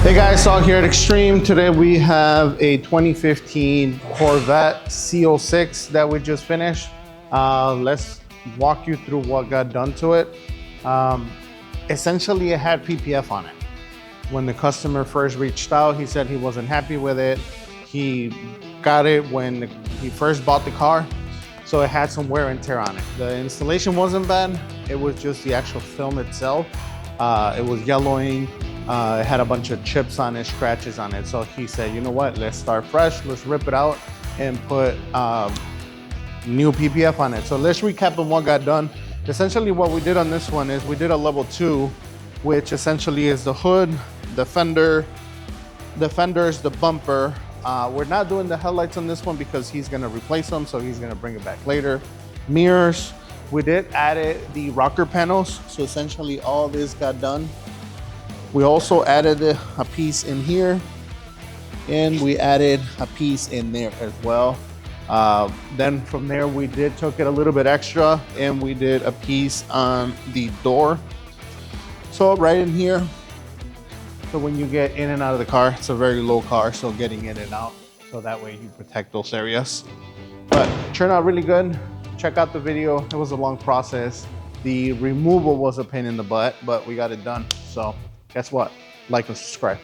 Hey guys, Saul here at Xtreme. Today we have a 2015 Corvette Z06 that we just finished. Let's walk you through what got done to it. Essentially, it had PPF on it. When the customer first reached out, he said he wasn't happy with it. He got it when he first bought the car, so it had some wear and tear on it. The installation wasn't bad. It was just the actual film itself. It was yellowing. It had a bunch of chips on it, scratches on it. So he said, you know what, let's start fresh. Let's rip it out and put new PPF on it. So let's recap on what got done. Essentially what we did on this one is we did a level 2, which essentially is the hood, the fender, the fenders, the bumper. We're not doing the headlights on this one because he's gonna replace them, so he's gonna bring it back later. Mirrors, we did add the rocker panels. So essentially all this got done. We also added a piece in here, and we added a piece in there as well. Then from there, we took it a little bit extra, and we did a piece on the door. So right in here, so when you get in and out of the car, it's a very low car, so getting in and out, so that way you protect those areas. But it turned out really good. Check out the video. It was a long process. The removal was a pain in the butt, but we got it done. So guess what? Like and subscribe.